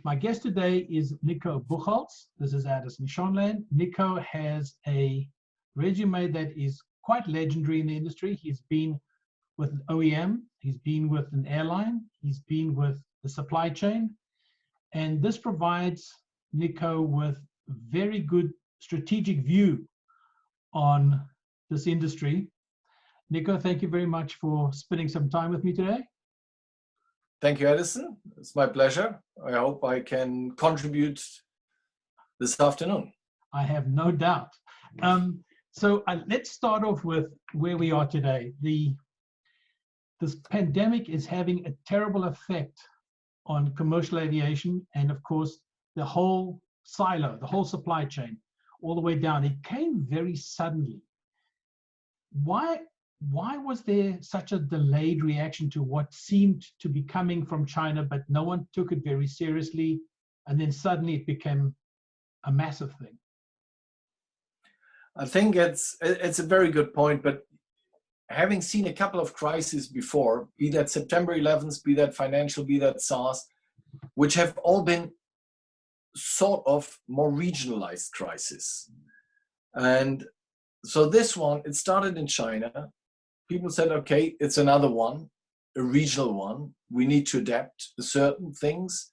My guest today is Nico Buchholz. This is Addison Schonland. Nico has a resume that is quite legendary in the industry. He's been with an OEM, he's been with an airline, he's been with the supply chain, and this provides Nico with a very good strategic view on this industry. Nico, thank you very much for spending some time with me today. Thank you, Addison. It's my pleasure. I hope I can contribute this afternoon. I have no doubt. So let's start off with where we are today. This pandemic is having a terrible effect on commercial aviation and, of course, the whole silo, the whole supply chain, all the way down. It came very suddenly. Why was there such a delayed reaction to what seemed to be coming from China, but no one took it very seriously, and then suddenly it became a massive thing? I think it's a very good point, but having seen a couple of crises before, be that September 11th, be that financial, be that SARS, which have all been sort of more regionalized crises. And so this one, it started in China. People said, okay, it's another one, a regional one. We need to adapt to certain things.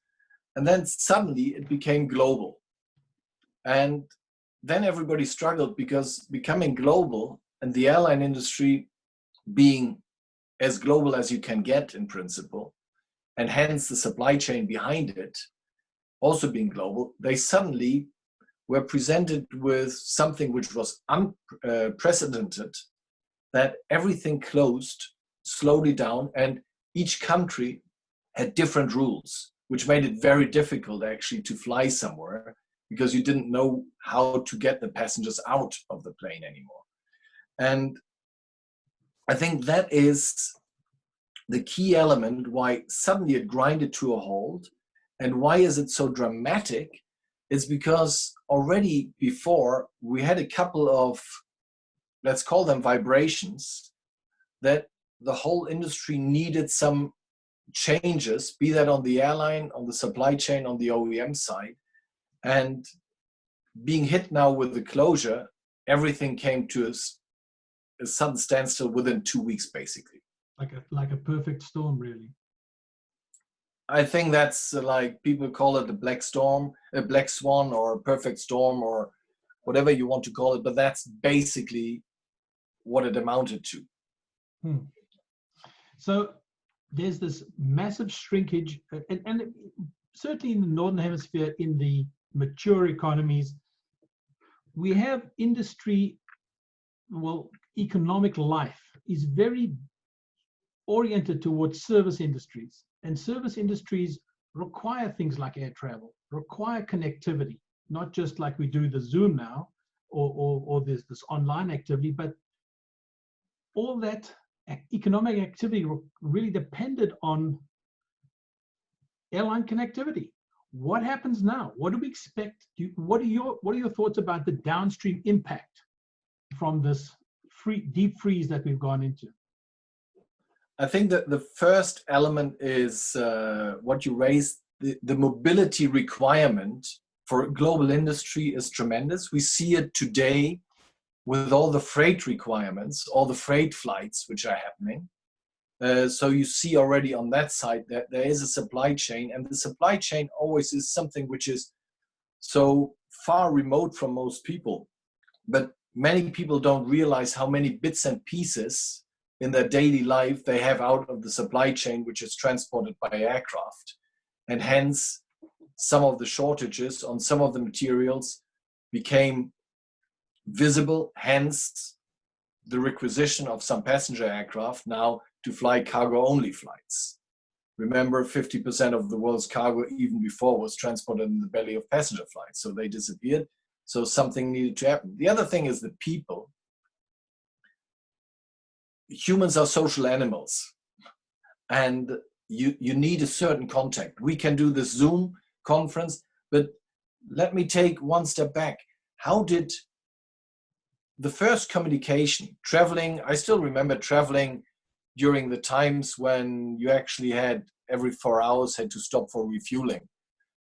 And then suddenly it became global. And then everybody struggled because becoming global and the airline industry being as global as you can get in principle, and hence the supply chain behind it also being global, they suddenly were presented with something which was unprecedented, that everything closed slowly down and each country had different rules, which made it very difficult actually to fly somewhere because you didn't know how to get the passengers out of the plane anymore. And I think that is the key element why suddenly it grinded to a halt. And why is it so dramatic? It's because already before we had a couple of, let's call them vibrations, that the whole industry needed some changes, be that on the airline, on the supply chain, on the OEM side. And being hit now with the closure, everything came to a sudden standstill within 2 weeks, basically. Like a perfect storm, really. I think that's like people call it a black storm, a black swan, or a perfect storm, or whatever you want to call it. But that's basically what it amounted to. So there's this massive shrinkage, and certainly in the Northern Hemisphere, in the mature economies, we have industry, well, economic life is very oriented towards service industries. And service industries require things like air travel, require connectivity, not just like we do the Zoom now, or there's this online activity, but all that economic activity really depended on airline connectivity. What happens now? What do we expect? What are your thoughts about the downstream impact from this deep freeze that we've gone into? I think that the first element is what you raised. The mobility requirement for global industry is tremendous. We see it today with all the freight requirements, all the freight flights which are happening. So you see already on that side that there is a supply chain, and the supply chain always is something which is so far remote from most people. But many people don't realize how many bits and pieces in their daily life they have out of the supply chain, which is transported by aircraft. And hence, some of the shortages on some of the materials became visible, hence the requisition of some passenger aircraft now to fly cargo-only flights. Remember, 50% of the world's cargo even before was transported in the belly of passenger flights, so they disappeared. So something needed to happen. The other thing is the people. Humans are social animals, and you need a certain contact. We can do this Zoom conference, but let me take one step back. How did the first communication, traveling, I still remember traveling during the times when you actually had every 4 hours had to stop for refueling.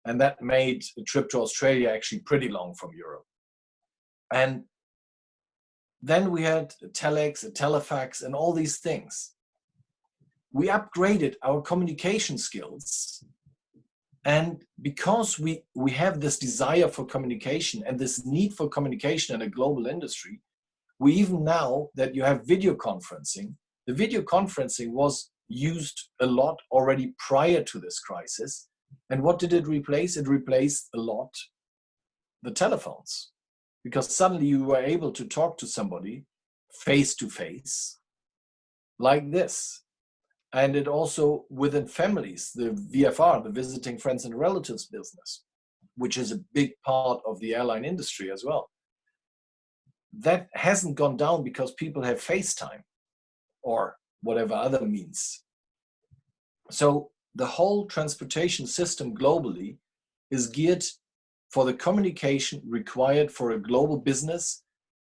And that made a trip to Australia actually pretty long from Europe. And then we had a telex, a telefax, and all these things. We upgraded our communication skills. And because we have this desire for communication and this need for communication in a global industry, we even now that you have video conferencing, the video conferencing was used a lot already prior to this crisis. And what did it replace? It replaced a lot the telephones, because suddenly you were able to talk to somebody face to face like this. And it also within families, the VFR, the visiting friends and relatives business, which is a big part of the airline industry as well. That hasn't gone down because people have FaceTime or whatever other means. So the whole transportation system globally is geared for the communication required for a global business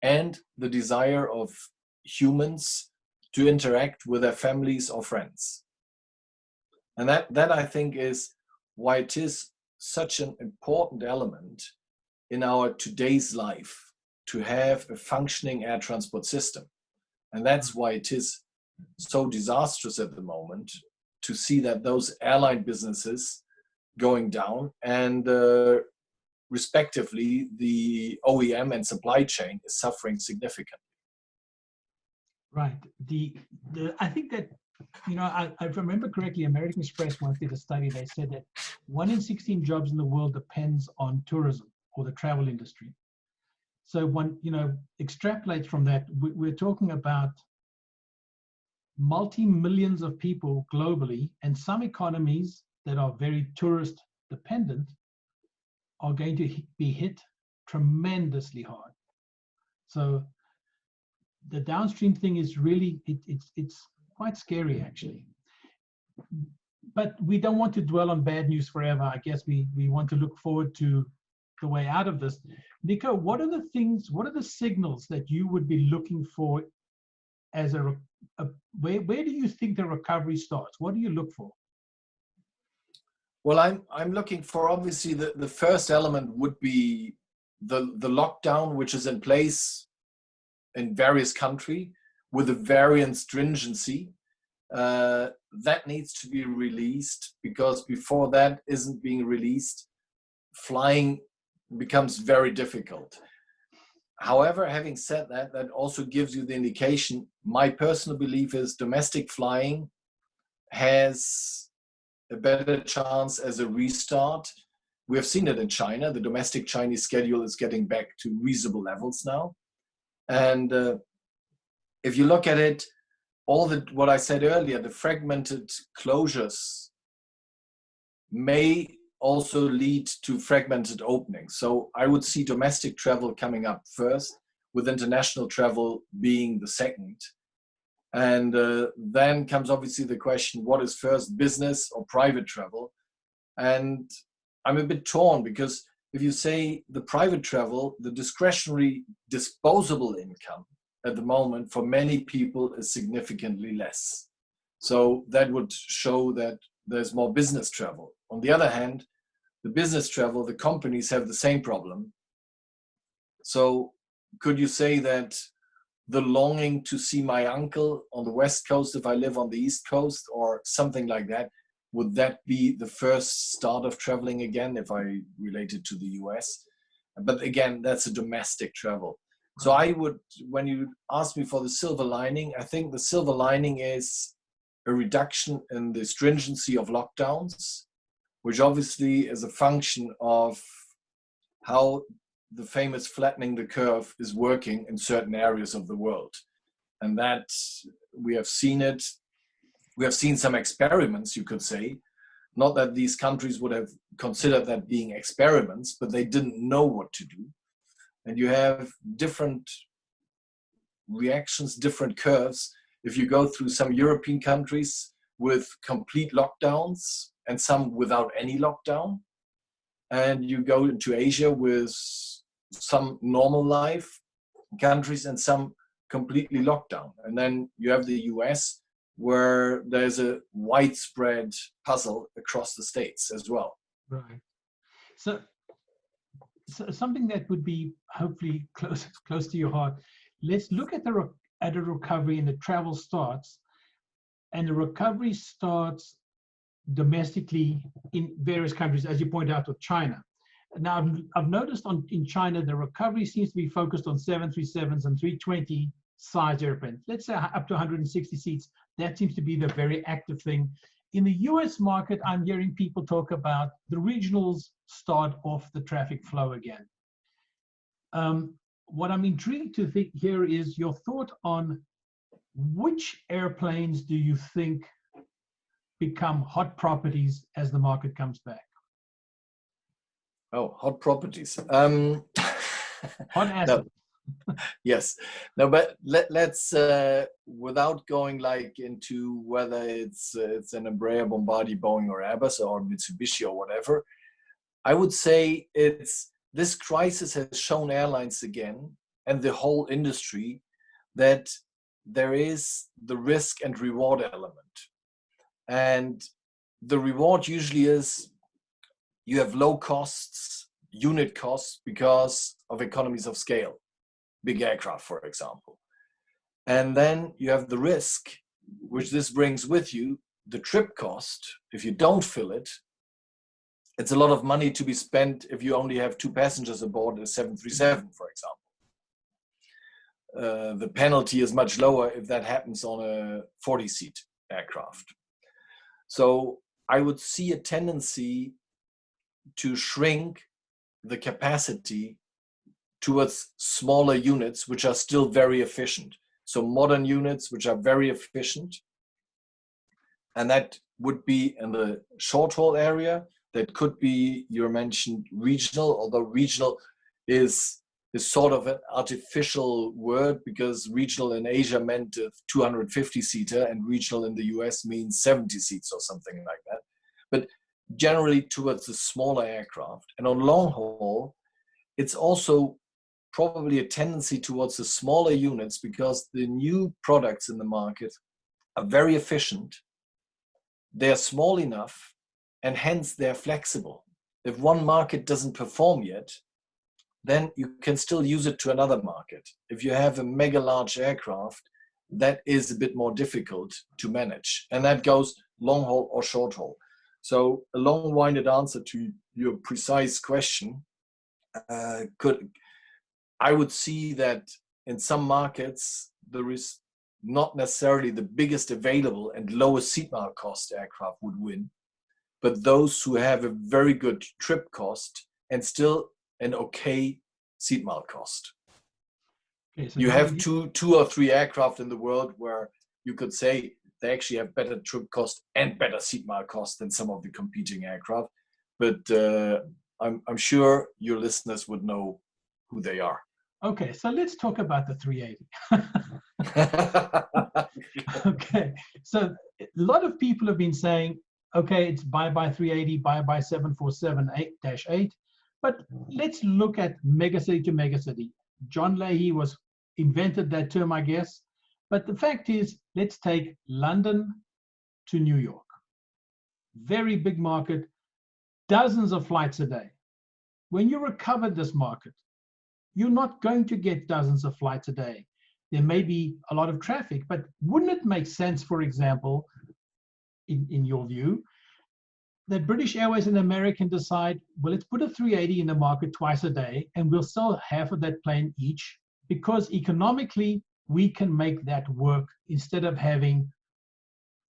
and the desire of humans to interact with their families or friends. And that I think is why it is such an important element in our today's life to have a functioning air transport system. And that's why it is so disastrous at the moment to see that those airline businesses going down and respectively the OEM and supply chain is suffering significantly. Right. I think that, you know, I remember correctly, American Express once did a study. They said that 1 in 16 jobs in the world depends on tourism or the travel industry. So one, you know, extrapolates from that, we're talking about multi-millions of people globally, and some economies that are very tourist dependent are going to be hit tremendously hard. So the downstream thing is really, it's quite scary actually. But we don't want to dwell on bad news forever. I guess we want to look forward to the way out of this. Nico, what are the signals that you would be looking for as where do you think the recovery starts? What do you look for? Well, I'm looking for, obviously the first element would be the lockdown, which is in place in various countries with a varying stringency. That needs to be released, because before that isn't being released, flying becomes very difficult. However, having said that, that also gives you the indication. My personal belief is domestic flying has a better chance as a restart. We have seen it in China. The domestic Chinese schedule is getting back to reasonable levels now. And if you look at it, what I said earlier, the fragmented closures may also lead to fragmented openings. So I would see domestic travel coming up first, with international travel being the second. And then comes obviously the question, what is first, business or private travel? And I'm a bit torn, because if you say the private travel, the discretionary disposable income at the moment for many people is significantly less. So that would show that there's more business travel. On the other hand, the business travel, the companies have the same problem. So could you say that the longing to see my uncle on the West Coast if I live on the East Coast or something like that, would that be the first start of traveling again if I relate it to the US? But again, that's a domestic travel. So I would, when you ask me for the silver lining, I think the silver lining is a reduction in the stringency of lockdowns, which obviously is a function of how the famous flattening the curve is working in certain areas of the world. And that we have seen it. We have seen some experiments, you could say. Not that these countries would have considered that being experiments, but they didn't know what to do. And you have different reactions, different curves. If you go through some European countries with complete lockdowns and some without any lockdown, and you go into Asia with some normal life countries and some completely locked down. And then you have the US, where there's a widespread puzzle across the states as well. Right. So, something that would be hopefully close to your heart. Let's look at at a recovery, and the travel starts, and the recovery starts domestically in various countries, as you point out, with China. Now, I've noticed in China, the recovery seems to be focused on 737s and 320 size airplanes. Let's say up to 160 seats. That seems to be the very active thing. In the US market, I'm hearing people talk about the regionals start off the traffic flow again. What I'm intrigued to hear is your thought on which airplanes do you think become hot properties as the market comes back? Oh, hot properties. Hot assets. No, yes. No, but let's without going like into whether it's an Embraer, Bombardier, Boeing, or Airbus, or Mitsubishi, or whatever. I would say this crisis has shown airlines again and the whole industry that there is the risk and reward element. And the reward usually is you have low costs, unit costs, because of economies of scale, big aircraft, for example. And then you have the risk, which this brings with you, the trip cost. If you don't fill it, it's a lot of money to be spent if you only have 2 passengers aboard a 737, for example. The penalty is much lower if that happens on a 40-seat aircraft. So I would see a tendency to shrink the capacity towards smaller units, which are still very efficient. So modern units, which are very efficient. And that would be in the short haul area. That could be, you mentioned regional, although regional is sort of an artificial word, because regional in Asia meant a 250-seater and regional in the US means 70 seats or something like that. But generally towards the smaller aircraft. And on long haul, it's also probably a tendency towards the smaller units, because the new products in the market are very efficient. They're small enough, and hence they're flexible. If one market doesn't perform yet, then you can still use it to another market. If you have a mega large aircraft, that is a bit more difficult to manage. And that goes long haul or short haul. So a long-winded answer to your precise question, I would see that in some markets, there is not necessarily the biggest available and lowest seat mile cost aircraft would win, but those who have a very good trip cost and still an okay seat mile cost. Okay, so you have two or three aircraft in the world where you could say they actually have better trip cost and better seat mile cost than some of the competing aircraft. But I'm sure your listeners would know who they are. Okay, so let's talk about the 380. Okay, so a lot of people have been saying, okay, it's bye-bye 380, bye-bye 747-8, but let's look at megacity to megacity. John Leahy invented that term, I guess, but the fact is, let's take London to New York. Very big market, dozens of flights a day. When you recover this market, you're not going to get dozens of flights a day. There may be a lot of traffic, but wouldn't it make sense, for example, in your view, that British Airways and American decide, well, let's put a 380 in the market twice a day, and we'll sell half of that plane each, because economically, we can make that work instead of having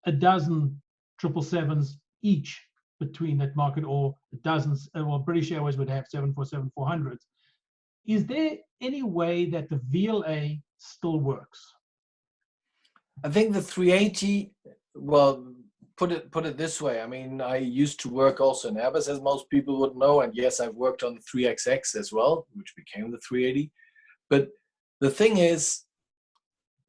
a dozen 777s each between that market, or dozens, well, British Airways would have 747-400s. Is there any way that the VLA still works? I think the 380, well, put it this way. I mean, I used to work also in Airbus, as most people would know, and yes, I've worked on the 3XX as well, which became the 380. But the thing is,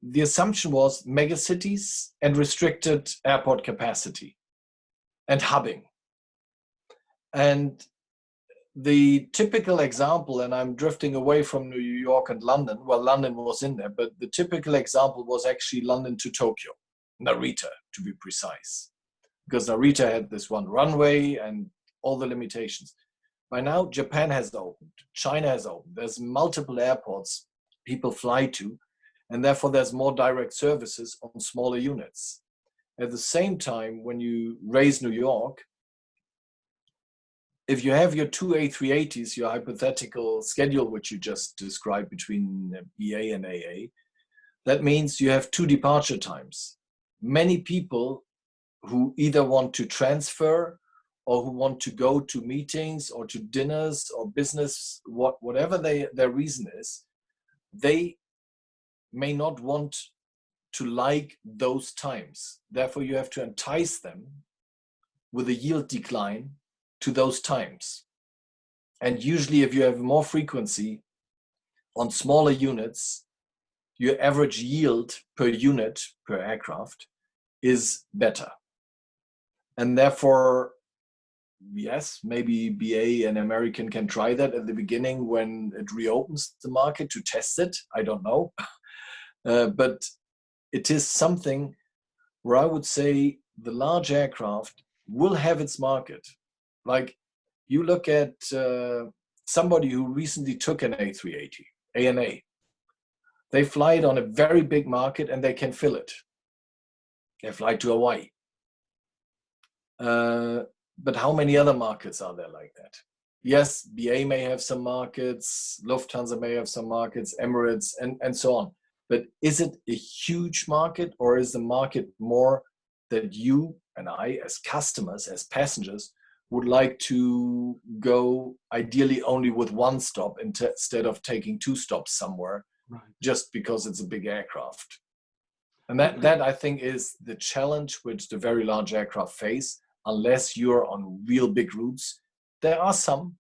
the assumption was megacities and restricted airport capacity and hubbing. And the typical example, and I'm drifting away from New York and London, well, London was in there, but the typical example was actually London to Tokyo, Narita to be precise, because Narita had this one runway and all the limitations. by now, Japan has opened, China has opened. There's multiple airports people fly to, and therefore there's more direct services on smaller units. At the same time, when you raise New York, if you have your two A380s, your hypothetical schedule, which you just described between BA and AA, that means you have two departure times. Many people who either want to transfer or who want to go to meetings or to dinners or business, whatever their reason is, they may not want to like those times. Therefore, you have to entice them with a yield decline to those times. And usually, if you have more frequency on smaller units, your average yield per unit, per aircraft, is better. And therefore, yes, maybe BA and American can try that at the beginning when it reopens the market to test it. I don't know. But it is something where I would say the large aircraft will have its market. Like you look at somebody who recently took an A380, ANA. They fly it on a very big market and they can fill it. They fly to Hawaii. But how many other markets are there like that? Yes, BA may have some markets, Lufthansa may have some markets, Emirates, and so on. But is it a huge market, or is the market more that you and I, as customers, as passengers, would like to go ideally only with one stop instead of taking two stops somewhere, right, just because it's a big aircraft? And that I think is the challenge which the very large aircraft face, unless you're on real big routes. There are some,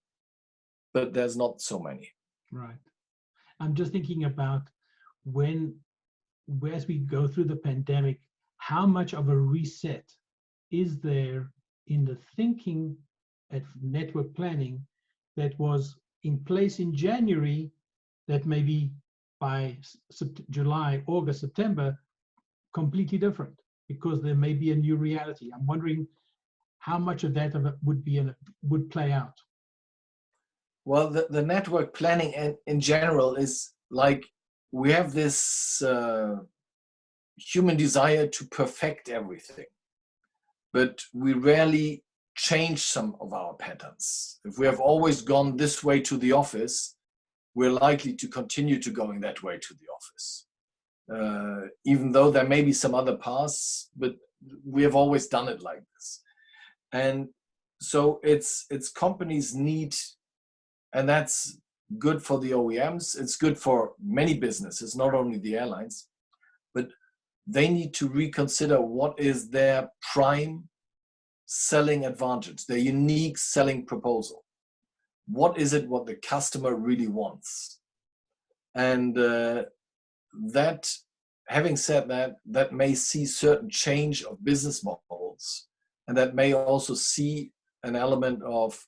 but there's not so many. Right. I'm just thinking about as we go through the pandemic, how much of a reset is there in the thinking at network planning that was in place in January that maybe by July, August, September, completely different, because there may be a new reality. I'm wondering how much of that would play out. Well, the network planning in general is like, we have this human desire to perfect everything, but we rarely change some of our patterns. If we have always gone this way to the office, we're likely to continue to going that way to the office. Even though there may be some other paths, but we have always done it like this. And so it's companies need, and that's good for the OEMs, it's good for many businesses, not only the airlines, but they need to reconsider what is their prime selling advantage, their unique selling proposal. What is it what the customer really wants? And that, having said that, that may see certain change of business models, and that may also see an element of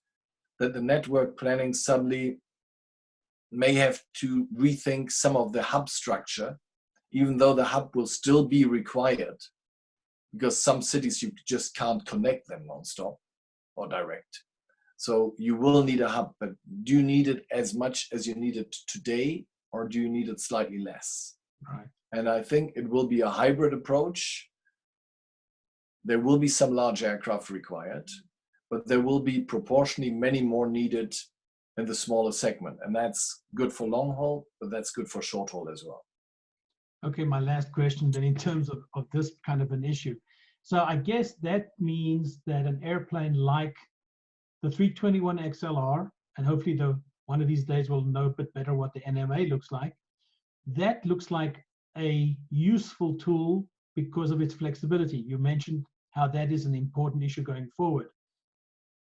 that the network planning suddenly may have to rethink some of the hub structure, even though the hub will still be required, because some cities you just can't connect them nonstop or direct. So you will need a hub, but do you need it as much as you need it today, or do you need it slightly less? Right. And I think it will be a hybrid approach. There will be some large aircraft required, but there will be proportionally many more needed in the smaller segment. And that's good for long haul, but that's good for short haul as well. Okay, my last question then, in terms of this kind of an issue. So I guess that means that an airplane like the 321 XLR, and hopefully one of these days we'll know a bit better what the NMA looks like, that looks like a useful tool because of its flexibility. You mentioned how that is an important issue going forward.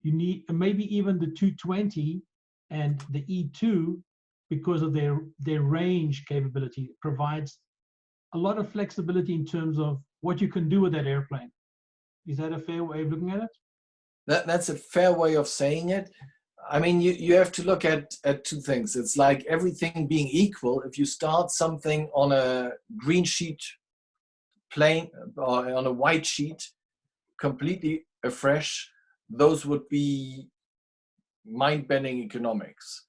You need maybe even the 220 and the E2, because of their range capability, provides a lot of flexibility in terms of what you can do with that airplane. Is that a fair way of looking at it? That's a fair way of saying it. I mean, you have to look at two things. It's like everything being equal. If you start something on a green sheet plane or on a white sheet, completely afresh, those would be mind-bending economics.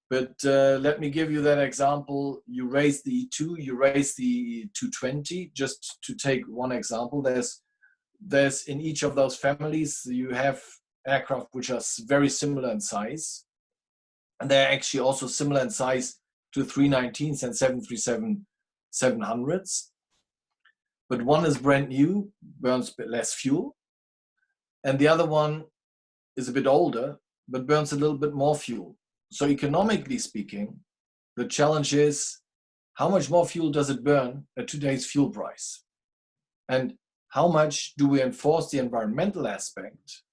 But let me give you that example. You raise the E2, you raise the 220, just to take one example. There's in each of those families, you have aircraft which are very similar in size. And they're actually also similar in size to 319s and 737-700s. But one is brand new, burns a bit less fuel. And the other one is a bit older, but burns a little bit more fuel. So economically speaking, the challenge is how much more fuel does it burn at today's fuel price? And how much do we enforce the environmental aspect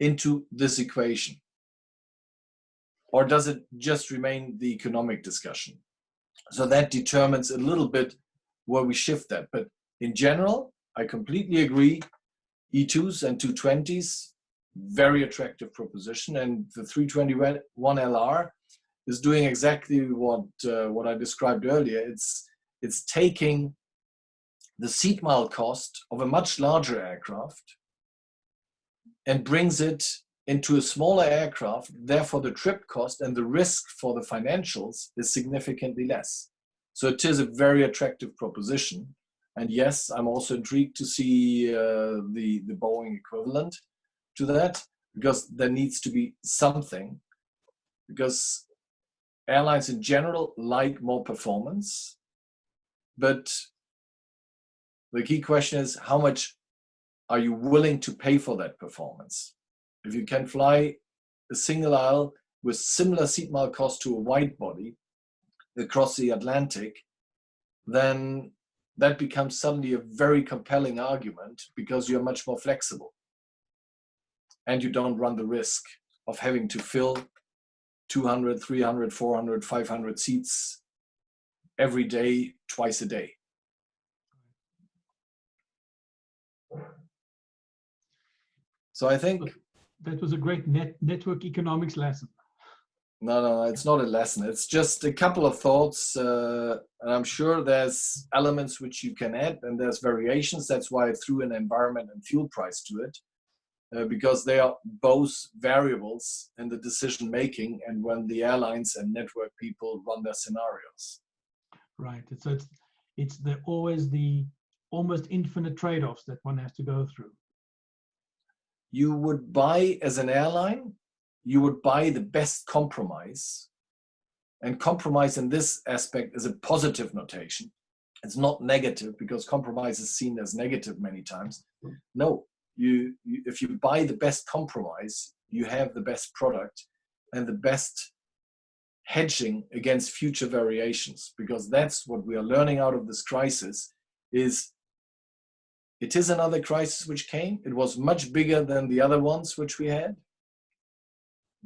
into this equation? Or does it just remain the economic discussion? So that determines a little bit where we shift that. But in general, I completely agree. E2s and 220s, very attractive proposition. And the 321 LR is doing exactly what I described earlier. It's taking the seat mile cost of a much larger aircraft and brings it into a smaller aircraft. Therefore, the trip cost and the risk for the financials is significantly less. So it is a very attractive proposition. And yes, I'm also intrigued to see the Boeing equivalent to that, because there needs to be something, because airlines in general like more performance. But the key question is, how much are you willing to pay for that performance? If you can fly a single aisle with similar seat mile cost to a wide body across the Atlantic, then that becomes suddenly a very compelling argument, because you're much more flexible and you don't run the risk of having to fill 200, 300, 400, 500 seats every day, twice a day. So I think that was a great network economics lesson. No, it's not a lesson. It's just a couple of thoughts. And I'm sure there's elements which you can add, and there's variations. That's why I threw an environment and fuel price to it, because they are both variables in the decision making and when the airlines and network people run their scenarios. Right. So it's always the almost infinite trade-offs that one has to go through. You would buy, as an airline, you would buy the best compromise. And compromise in this aspect is a positive notation. It's not negative, because compromise is seen as negative many times. No, if you buy the best compromise, you have the best product and the best hedging against future variations, because that's what we are learning out of this crisis. It is another crisis which came. It was much bigger than the other ones which we had.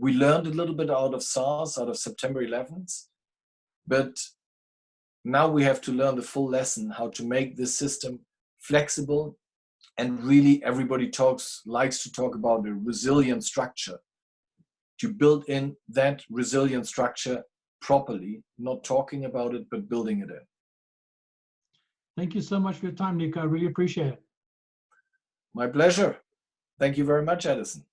We learned a little bit out of SARS, out of September 11th, but now we have to learn the full lesson, how to make this system flexible. And really, everybody likes to talk about a resilient structure, to build in that resilient structure properly, not talking about it, but building it in. Thank you so much for your time, Nico. I really appreciate it. My pleasure. Thank you very much, Edison.